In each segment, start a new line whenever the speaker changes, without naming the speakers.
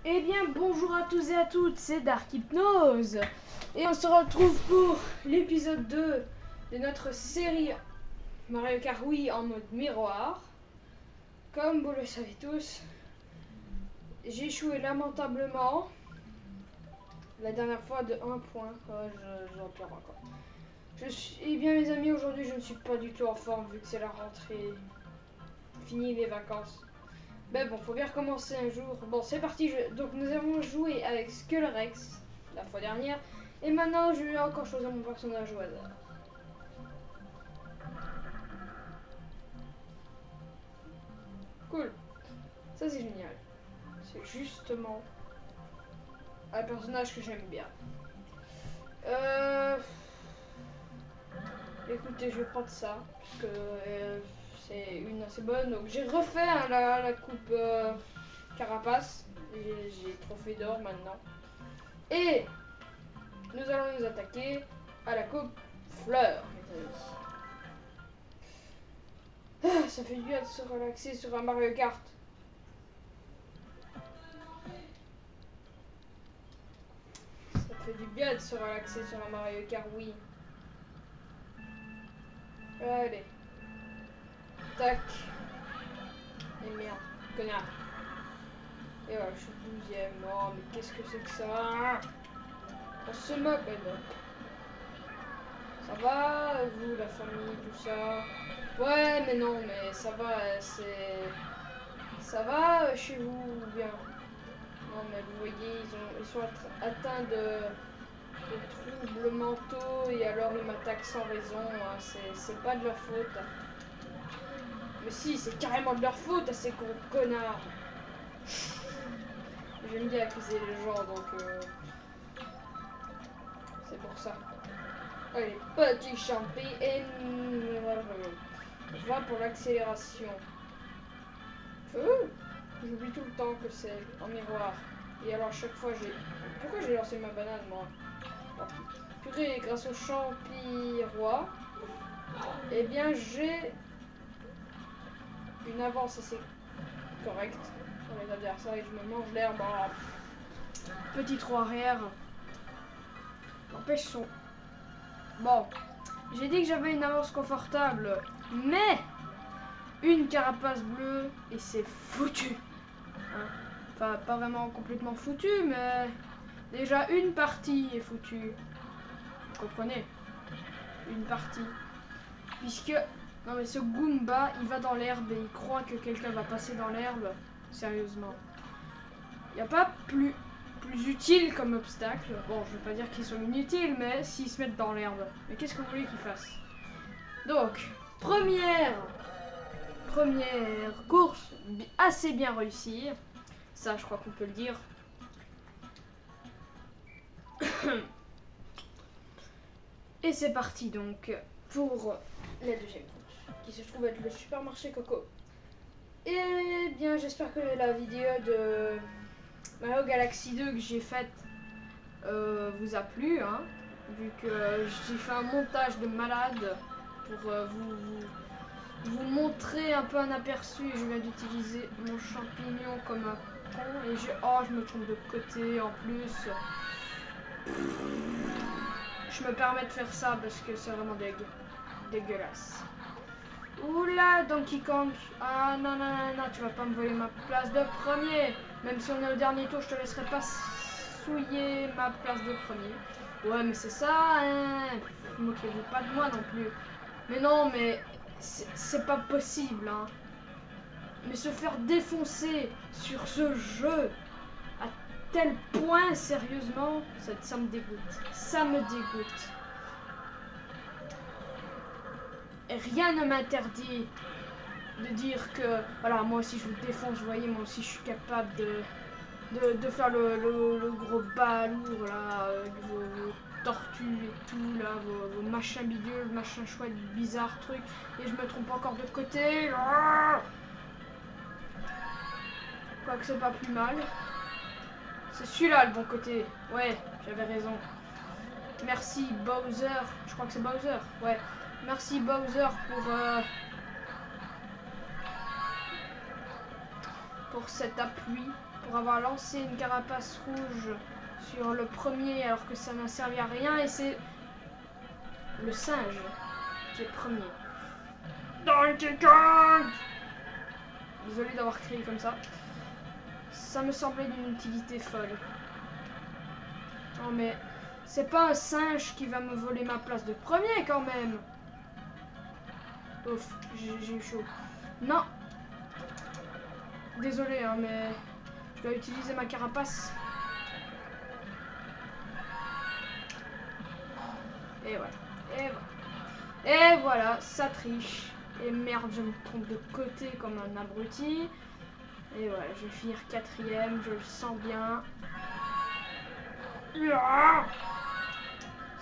Eh bien, bonjour à tous et à toutes, c'est Dark Hypnose. Et on se retrouve pour l'épisode 2 de notre série Mario Kart Wii en mode miroir. Comme vous le savez tous, j'ai échoué lamentablement la dernière fois de 1 point. J'en pleure encore. Eh bien, mes amis, aujourd'hui, je ne suis pas du tout en forme vu que c'est la rentrée. Fini les vacances. Ben bon, faut bien recommencer un jour. Bon, c'est parti. Donc, nous avons joué avec Skullrex la fois dernière. Et maintenant, je vais encore choisir mon personnage au hasard. Cool. Ça, c'est génial. C'est justement un personnage que j'aime bien. Écoutez, je vais prendre ça. Parce que c'est une assez bonne. Donc, j'ai refait la coupe carapace. J'ai trophée d'or maintenant. Et nous allons nous attaquer à la coupe fleur, mes amis. Ah, ça fait du bien de se relaxer sur un Mario Kart. Ça fait du bien de se relaxer sur un Mario Kart, oui. Allez. Tac. Et merde, connard. Et voilà, je suis 12ème. Oh, mais qu'est-ce que c'est que ça? On se moque, mais bon. Ça va, vous, la famille, tout ça? Ouais, mais non, mais ça va, c'est... Ça va chez vous ou bien? Non, mais vous voyez, ils sont atteints de troubles mentaux et alors ils m'attaquent sans raison. Hein. C'est pas de leur faute. Mais si, c'est carrément de leur faute à ces connards. J'aime bien accuser les gens, donc c'est pour ça. Allez, petit champi et je vais pour l'accélération. J'oublie tout le temps que c'est en miroir. Et alors chaque fois j'ai... Pourquoi j'ai lancé ma banane moi? Purée, grâce au champi roi, eh bien j'ai une avance assez correcte sur les adversaires et je me mange l'herbe en petit trou arrière. N'empêche son... Bon, j'ai dit que j'avais une avance confortable, mais une carapace bleue et c'est foutu. Hein, enfin, pas vraiment complètement foutu, mais déjà une partie est foutue. Vous comprenez? Une partie. Puisque... Non mais ce Goomba, il va dans l'herbe et il croit que quelqu'un va passer dans l'herbe. Sérieusement. Il n'y a pas plus utile comme obstacle. Bon, je vais pas dire qu'ils sont inutiles, mais s'ils se mettent dans l'herbe. Mais qu'est-ce que vous voulez qu'ils fassent? Donc, première course assez bien réussie. Ça, je crois qu'on peut le dire. Et c'est parti donc pour la deuxième course, qui se trouve être le supermarché Coco. Et bien, j'espère que la vidéo de Mario Galaxy 2 que j'ai faite vous a plu, hein, vu que j'ai fait un montage de malade pour vous montrer un peu un aperçu. Je viens d'utiliser mon champignon comme un con et je me trompe de côté en plus. Je me permets de faire ça parce que c'est vraiment dégueulasse. Oula, Donkey Kong. Ah non, non, non, non, tu vas pas me voler ma place de premier. Même si on est au dernier tour, je te laisserai pas souiller ma place de premier. Ouais, mais c'est ça, hein. Moquez-vous pas de moi non plus. Mais non, mais c'est pas possible, hein. Mais se faire défoncer sur ce jeu à tel point, sérieusement, ça me dégoûte. Ça me dégoûte. Et rien ne m'interdit de dire que, voilà, moi aussi je vous défonce, vous voyez, moi aussi je suis capable de faire le gros balourd, là, avec vos tortues et tout, là, vos machins bidules, machins chouettes, bizarres trucs, et je me trompe encore de côté. Quoique c'est pas plus mal. C'est celui-là le bon côté. Ouais, j'avais raison. Merci Bowser. Je crois que c'est Bowser. Ouais. Merci pour cet appui, pour avoir lancé une carapace rouge sur le premier alors que ça n'a servi à rien, et c'est le singe qui est premier. Donkey Kong! Désolé d'avoir crié comme ça. Ça me semblait d'une utilité folle. Non mais c'est pas un singe qui va me voler ma place de premier quand même. Ouf, j'ai eu chaud. Non. Désolé hein, mais je dois utiliser ma carapace. Et voilà. Et voilà. Et voilà, ça triche. Et merde, je me trompe de côté comme un abruti. Et voilà, je vais finir 4ème, je le sens bien.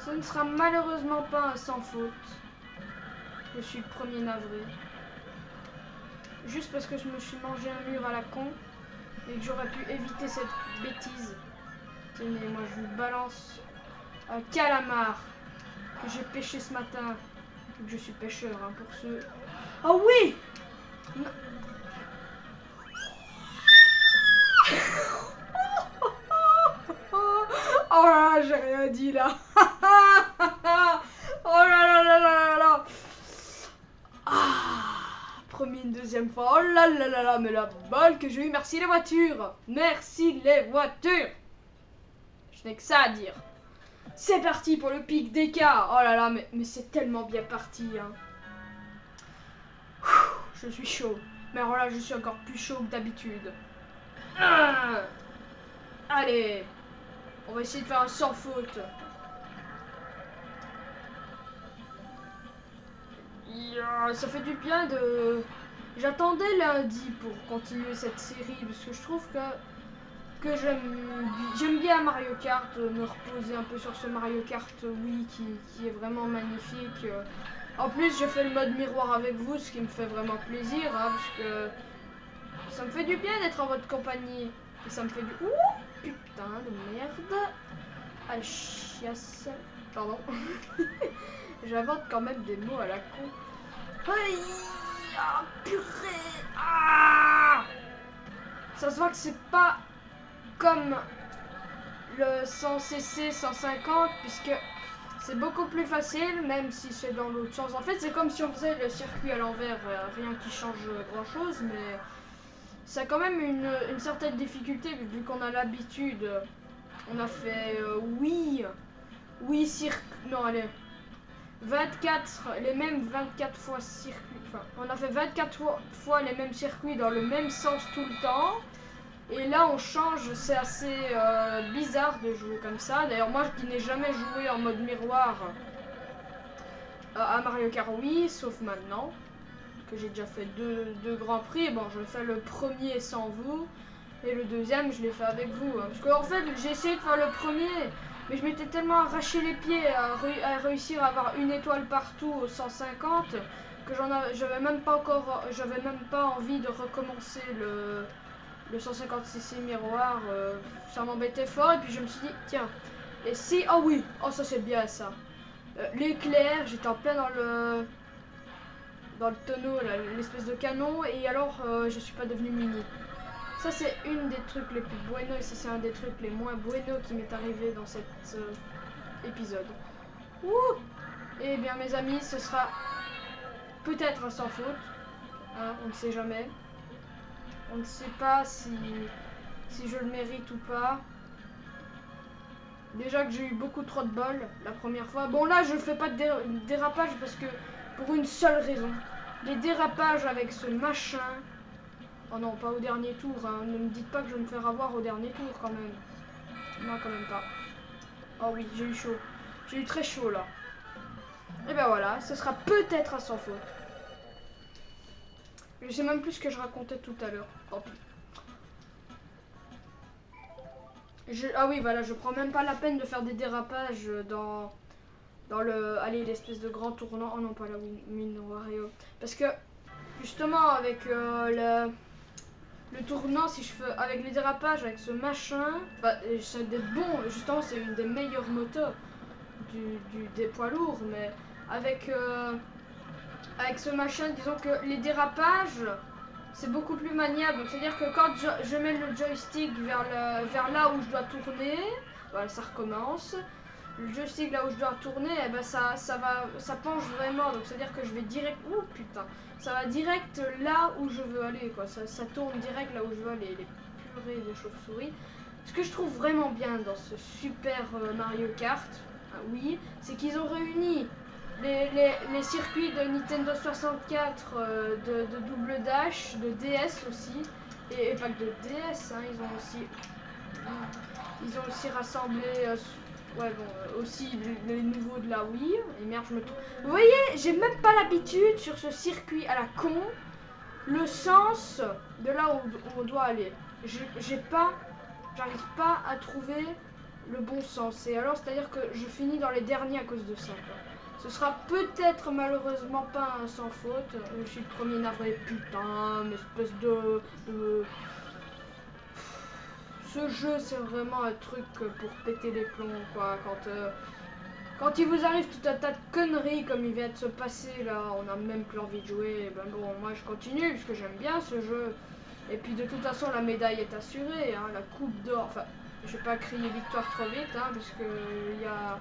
Ce ne sera malheureusement pas un sans faute. Je suis le premier navré. Juste parce que je me suis mangé un mur à la con et que j'aurais pu éviter cette bêtise. Tenez, moi je vous balance un calamar que j'ai pêché ce matin. Je suis pêcheur hein, pour ceux. Oh oui! Non. Oh là là, j'ai rien dit là. Oh là là là là là. Ah, premier une deuxième fois. Oh là là là là, mais la balle que j'ai eu. Merci les voitures. Merci les voitures. Je n'ai que ça à dire. C'est parti pour le pic des cas. Oh là là, mais c'est tellement bien parti. Hein. Je suis chaud. Mais alors là, je suis encore plus chaud que d'habitude. Allez. On va essayer de faire un sans faute. Ça fait du bien de... J'attendais lundi pour continuer cette série parce que je trouve que j'aime bien Mario Kart, me reposer un peu sur ce Mario Kart Wii qui est vraiment magnifique. En plus, je fais le mode miroir avec vous, ce qui me fait vraiment plaisir, hein, parce que ça me fait du bien d'être en votre compagnie. Et ça me fait du... Ouh, putain de merde. Ah, chiasse. Pardon. J'invente quand même des mots à la con. Aïe, ah, purée. Ah, ça se voit que c'est pas comme le 100cc 150 puisque c'est beaucoup plus facile, même si c'est dans l'autre sens. En fait, c'est comme si on faisait le circuit à l'envers, rien qui change grand chose, mais ça a quand même une certaine difficulté vu qu'on a l'habitude. On a fait oui, circuit. Non, allez. 24, les mêmes 24 fois circuit. Enfin, on a fait 24 fois les mêmes circuits dans le même sens tout le temps. Et là, on change. C'est assez bizarre de jouer comme ça. D'ailleurs, moi qui n'ai jamais joué en mode miroir à Mario Kart Wii, sauf maintenant, que j'ai déjà fait deux grands prix. Bon, je fais le premier sans vous. Et le deuxième, je l'ai fait avec vous. Hein. Parce qu'en fait, j'ai essayé de faire le premier. Mais je m'étais tellement arraché les pieds à réussir à avoir une étoile partout au 150 que j'avais même pas envie de recommencer le 150cc miroir. Ça m'embêtait fort et puis je me suis dit tiens, et si, oh oui, oh ça c'est bien ça. L'éclair, j'étais en plein dans le tonneau, l'espèce de canon, et alors je suis pas devenu mini. Ça c'est une des trucs les plus buenos et ça c'est un des trucs les moins buenos qui m'est arrivé dans cet épisode. Ouh. Et bien mes amis, ce sera peut-être un sans faute. Hein, on ne sait jamais. On ne sait pas si je le mérite ou pas. Déjà que j'ai eu beaucoup trop de bol la première fois. Bon là je fais pas de dérapage parce que pour une seule raison. Les dérapages avec ce machin. Oh non, pas au dernier tour, hein. Ne me dites pas que je vais me faire avoir au dernier tour quand même. Non, quand même pas. Oh oui, j'ai eu chaud. J'ai eu très chaud là. Et ben voilà, ce sera peut-être un sans faute. Je sais même plus ce que je racontais tout à l'heure. Tant pis. Ah oui, voilà, je prends même pas la peine de faire des dérapages dans le... Allez, l'espèce de grand tournant. Oh non, pas la mine Wario. Parce que, justement, avec le tournant, si je fais avec les dérapages, avec ce machin, bah, c'est des bons, justement c'est une des meilleures motos des poids lourds, mais avec ce machin, disons que les dérapages, c'est beaucoup plus maniable. Donc c'est-à-dire que quand je mets le joystick vers là où je dois tourner, voilà, ça recommence. Le joystick là où je dois tourner, eh ben ça penche vraiment. Donc c'est-à-dire que je vais direct. Oh putain, ça va direct là où je veux aller, quoi. Ça tourne direct là où je veux aller. Les purées des chauves-souris. Ce que je trouve vraiment bien dans ce super Mario Kart, oui, c'est qu'ils ont réuni les circuits de Nintendo 64, de double dash, de DS aussi, et pas que de DS, hein, ils ont aussi rassemblé, ouais bon, aussi les nouveaux de la Wii. Et merde, je me trompe. Vous voyez, j'ai même pas l'habitude sur ce circuit à la con, le sens de là où on doit aller. J'arrive pas à trouver le bon sens. Et alors, c'est-à-dire que je finis dans les derniers à cause de ça, quoi. Ce sera peut-être malheureusement pas un sans faute. Je suis le premier navré, putain, mais espèce de... Ce jeu, c'est vraiment un truc pour péter les plombs, quoi. Quand il vous arrive tout un tas de conneries comme il vient de se passer, là, on a même plus envie de jouer. Ben bon, moi je continue, parce que j'aime bien ce jeu. Et puis de toute façon, la médaille est assurée, hein, la coupe d'or. Enfin, je vais pas crier victoire trop vite, hein, parce que il y a...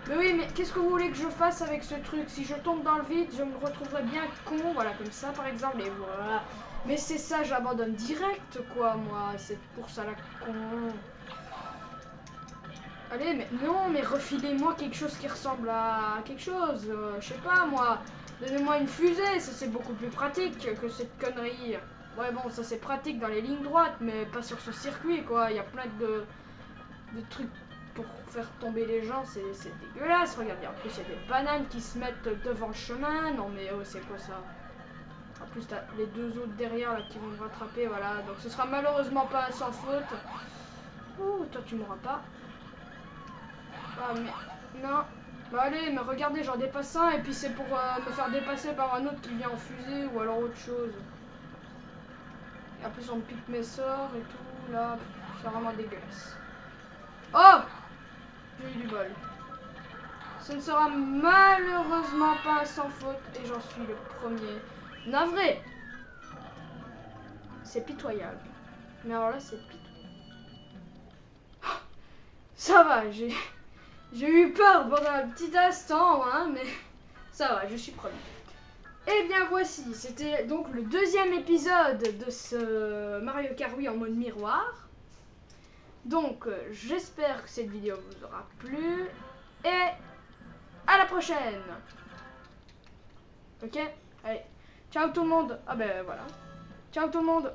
Mais oui, mais qu'est-ce que vous voulez que je fasse avec ce truc? Si je tombe dans le vide, je me retrouverai bien con, voilà, comme ça par exemple, et voilà. Mais c'est ça, j'abandonne direct, quoi, moi. C'est pour ça la con. Allez, mais non, mais refilez-moi quelque chose qui ressemble à quelque chose. Je sais pas, moi. Donnez-moi une fusée, ça c'est beaucoup plus pratique que cette connerie. Ouais, bon, ça c'est pratique dans les lignes droites, mais pas sur ce circuit, quoi. Il y a plein de trucs pour faire tomber les gens, c'est dégueulasse. Regardez, en plus il y a des bananes qui se mettent devant le chemin. Non mais oh, c'est quoi ça? En plus t'as les deux autres derrière là qui vont me rattraper, voilà. Donc ce sera malheureusement pas sans faute. Oh, toi tu m'auras pas. Ah mais non. Bah allez, mais regardez, j'en dépasse un et puis c'est pour me faire dépasser par un autre qui vient en fusée ou alors autre chose. Et en plus on me pique mes sorts et tout, là, c'est vraiment dégueulasse. Oh! J'ai eu du bol. Ce ne sera malheureusement pas sans faute et j'en suis le premier. Navré! C'est pitoyable. Mais alors là, c'est pitoyable. Ça va, j'ai eu peur pendant un petit instant, hein, mais ça va, je suis premier. Et bien voici, c'était donc le deuxième épisode de ce Mario Kart Wii en mode miroir. Donc, j'espère que cette vidéo vous aura plu. Et à la prochaine! Ok? Allez. Ciao tout le monde! Ah ben voilà. Ciao tout le monde!